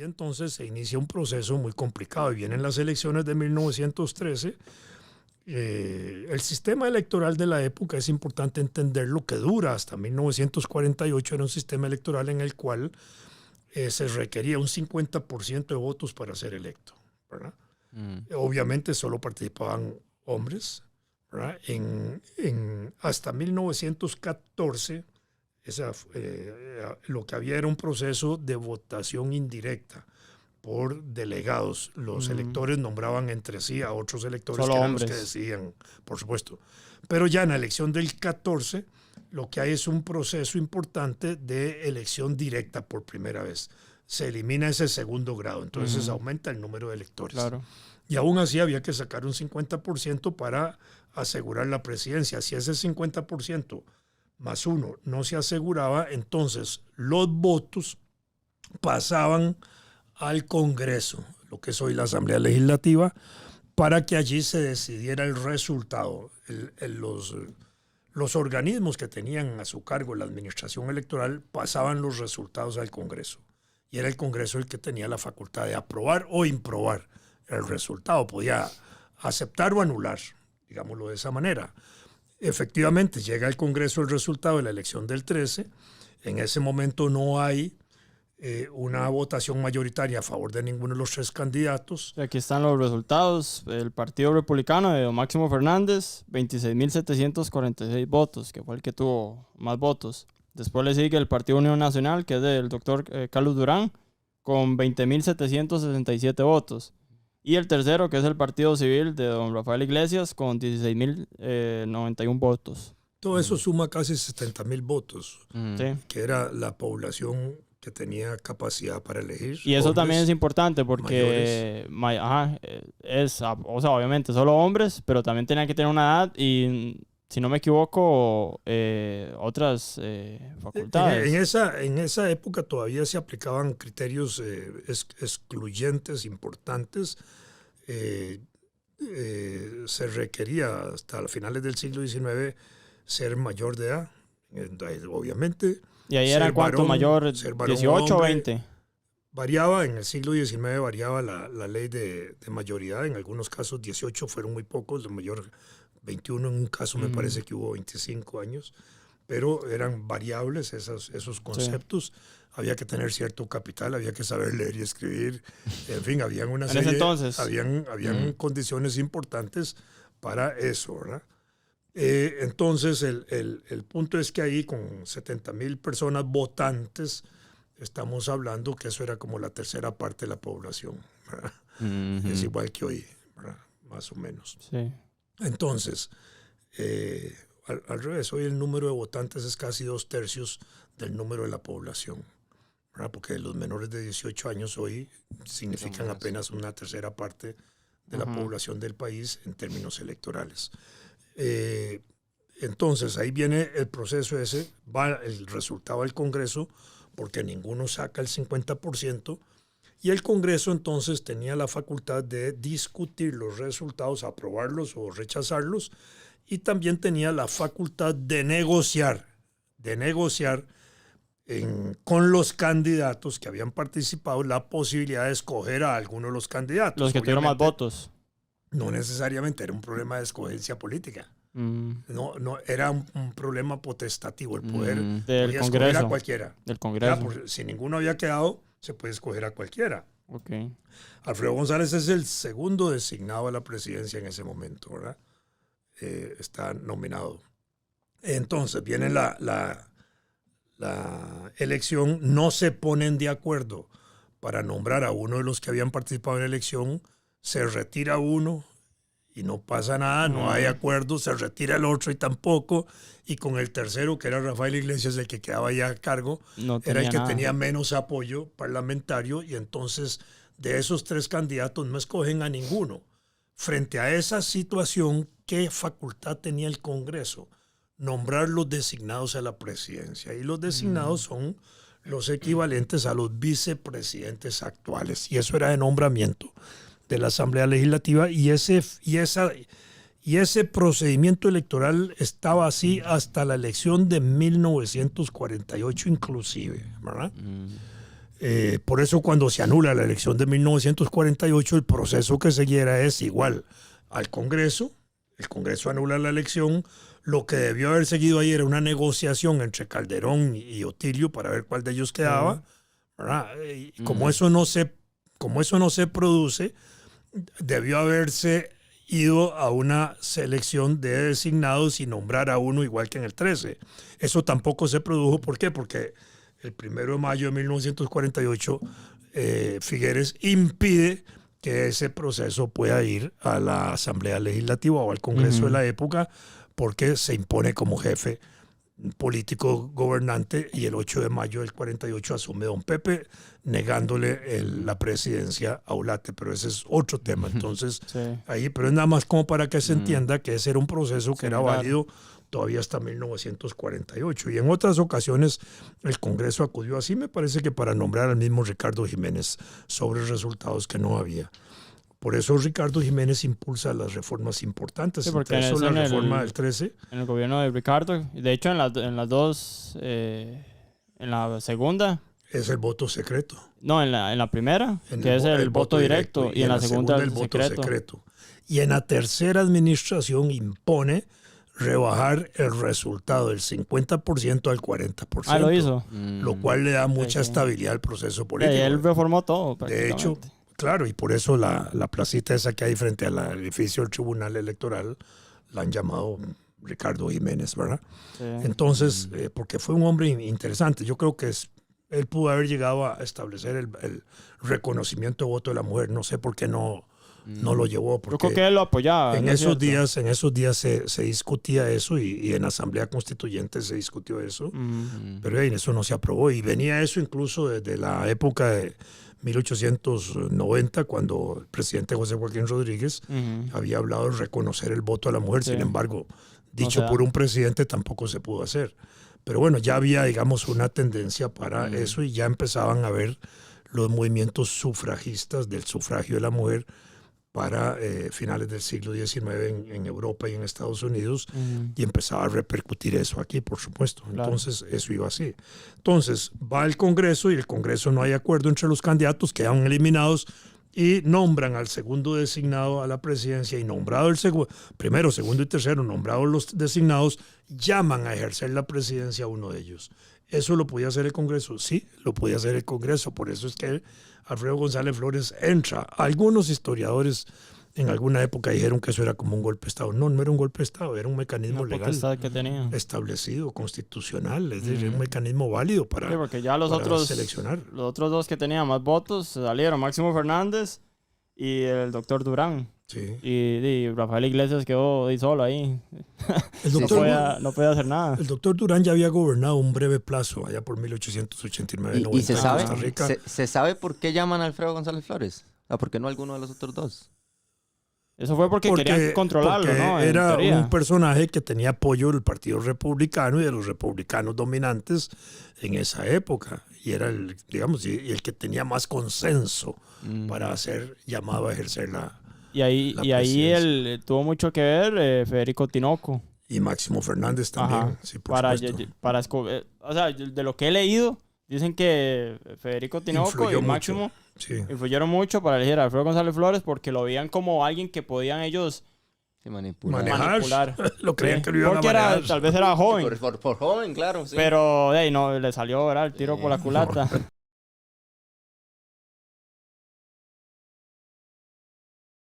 Y entonces se inicia un proceso muy complicado y vienen las elecciones de 1913. El sistema electoral de la época es importante entenderlo, que dura hasta 1948, era un sistema electoral en el cual se requería un 50% de votos para ser electo, ¿verdad? Obviamente solo participaban hombres, ¿verdad? Hasta 1914 lo que había era un proceso de votación indirecta por delegados. Los electores nombraban entre sí a otros electores solo que eran hombres. los que decidían, por supuesto. Pero ya en la elección del 14 lo que hay es un proceso importante de elección directa por primera vez. Se elimina ese segundo grado, entonces aumenta el número de electores. Claro. Y aún así había que sacar un 50% para asegurar la presidencia. Si ese 50% más uno no se aseguraba, entonces los votos pasaban al Congreso, lo que es hoy la Asamblea Legislativa, para que allí se decidiera el resultado. Los organismos que tenían a su cargo la administración electoral pasaban los resultados al Congreso. Y era el Congreso el que tenía la facultad de aprobar o improbar el resultado. Podía aceptar o anular, digámoslo de esa manera. Efectivamente, llega al Congreso el resultado de la elección del 13. En ese momento no hay una votación mayoritaria a favor de ninguno de los tres candidatos. Aquí están los resultados. El Partido Republicano de don Máximo Fernández, 26.746 votos, que fue el que tuvo más votos. Después le sigue el Partido Unión Nacional, que es del doctor Carlos Durán, con 20.767 votos. Y el tercero, que es el Partido Civil de don Rafael Iglesias, con 16.091 votos. Todo eso suma casi 70,000 votos, Sí. que era la población que tenía capacidad para elegir. Y eso hombres, también es importante porque o sea, obviamente solo hombres, pero también tenían que tener una edad y, si no me equivoco, otras facultades. En esa época todavía se aplicaban criterios excluyentes importantes. Se requería hasta finales del siglo XIX ser mayor de edad, obviamente. ¿Y ahí era cuánto mayor? ¿18 o 20? Variaba, en el siglo XIX variaba la ley de mayoría. En algunos casos 18 fueron muy pocos, lo mayor 21, en un caso me parece que hubo 25 años, pero eran variables esos conceptos. Sí. Había que tener cierto capital, había que saber leer y escribir, en fin, habían una serie, habían condiciones importantes para eso, ¿verdad? Entonces el punto es que ahí con 70,000 personas votantes estamos hablando que eso era como la tercera parte de la población, ¿verdad? Es igual que hoy, ¿verdad? Más o menos. Sí. Entonces, al revés, hoy el número de votantes es casi 2/3 del número de la población, ¿verdad? Porque los menores de 18 años hoy significan apenas una tercera parte de la población del país en términos electorales. Entonces ahí viene el proceso ese, va el resultado del Congreso, porque ninguno saca el 50%, y el Congreso entonces tenía la facultad de discutir los resultados, aprobarlos o rechazarlos, y también tenía la facultad de negociar con los candidatos que habían participado la posibilidad de escoger a alguno de los candidatos. Los que tuvieron más votos. No necesariamente era un problema de escogencia política. No, era un problema potestativo. El poder podía escoger a cualquiera. Del Congreso. Si ninguno había quedado, se puede escoger a cualquiera. Okay. Alfredo González es el segundo designado a la presidencia en ese momento, ¿verdad? Está nominado. Entonces viene la elección, no se ponen de acuerdo para nombrar a uno de los que habían participado en la elección, se retira uno y no pasa nada, no hay acuerdo, se retira el otro y tampoco, y con el tercero, que era Rafael Iglesias, el que quedaba ya a cargo, era el que tenía menos apoyo parlamentario, y entonces de esos tres candidatos no escogen a ninguno. Frente a esa situación, ¿qué facultad tenía el Congreso? Nombrar los designados a la presidencia, y los designados son los equivalentes a los vicepresidentes actuales, y eso era de nombramiento de la Asamblea Legislativa, y ese procedimiento electoral estaba así hasta la elección de 1948 inclusive, ¿verdad? Por eso cuando se anula la elección de 1948, el proceso que siguiera es igual al Congreso. El Congreso anula la elección. Lo que debió haber seguido ahí era una negociación entre Calderón y Otilio para ver cuál de ellos quedaba. ¿Verdad? Y como eso no se produce, debió haberse ido a una selección de designados y nombrar a uno igual que en el 13. Eso tampoco se produjo. ¿Por qué? Porque el 1 de mayo de 1948 Figueres impide que ese proceso pueda ir a la Asamblea Legislativa o al Congreso de la época, porque se impone como jefe político gobernante, y el 8 de mayo del 48 asume don Pepe, negándole la presidencia a Ulate, pero ese es otro tema. Entonces, ahí, pero es nada más como para que se entienda que ese era un proceso que era válido todavía hasta 1948. Y en otras ocasiones el Congreso acudió así, me parece que para nombrar al mismo Ricardo Jiménez sobre resultados que no había. Por eso Ricardo Jiménez impulsa las reformas importantes. Sí, porque entre eso la reforma del 13. En el gobierno de Ricardo, de hecho en las dos, en la segunda. Es el voto secreto. No, en la primera, que es el voto directo, y en la segunda el voto secreto. Y en la tercera administración impone rebajar el resultado del 50% al 40%. Ah, lo hizo. Lo cual le da mucha estabilidad al proceso político. Y él reformó todo, de hecho, claro, y por eso la placita esa que hay frente al edificio del Tribunal Electoral la han llamado Ricardo Jiménez, ¿verdad? Sí. Entonces, porque fue un hombre interesante. Yo creo que él pudo haber llegado a establecer el reconocimiento de voto de la mujer. No sé por qué no lo llevó. Porque yo creo que él lo apoyaba. En esos días se discutía eso, y en la Asamblea Constituyente se discutió eso, pero eso no se aprobó. Y venía eso incluso desde la época de 1890, cuando el presidente José Joaquín Rodríguez había hablado de reconocer el voto a la mujer. Sin embargo, dicho por un presidente, tampoco se pudo hacer. Pero bueno, ya había, digamos, una tendencia para eso, y ya empezaban a ver los movimientos sufragistas del sufragio de la mujer para finales del siglo XIX en Europa y en Estados Unidos, y empezaba a repercutir eso aquí, por supuesto. Claro. Entonces, eso iba así. Entonces, va el Congreso, y el Congreso no hay acuerdo entre los candidatos, quedan eliminados, y nombran al segundo designado a la presidencia, y nombrado el primero, segundo y tercero, nombrados los designados, llaman a ejercer la presidencia a uno de ellos. ¿Eso lo podía hacer el Congreso? Sí, lo podía hacer el Congreso. Por eso es que Alfredo González Flores entra. Algunos historiadores en alguna época dijeron que eso era como un golpe de Estado. No, no era un golpe de Estado, era un mecanismo legal que tenía establecido, constitucional. Es decir, un mecanismo válido para, porque ya los seleccionar. Los otros dos que tenían más votos salieron, Máximo Fernández y el doctor Durán. Sí. Y Rafael Iglesias quedó solo ahí. El doctor, no podía hacer nada. El doctor Durán ya había gobernado un breve plazo, allá por 1889. ¿Y se sabe, Costa Rica. ¿Se sabe por qué llaman a Alfredo González Flores? ¿Por qué no alguno de los otros dos? Eso fue porque querían controlarlo, ¿no? Era un personaje que tenía apoyo del Partido Republicano y de los republicanos dominantes en esa época. Y era el que tenía más consenso para ser llamado a ejercer la ahí él tuvo mucho que ver Federico Tinoco. Y Máximo Fernández también, sí, por supuesto. O sea, de lo que he leído, dicen que Federico Tinoco y Máximo influyeron mucho para elegir a Alfredo González Flores, porque lo veían como alguien que podían ellos manipular. Lo creían que lo iban a manejar. Tal vez era joven. Por joven, claro. Sí. Pero no, le salió, ¿verdad? El tiro por la culata.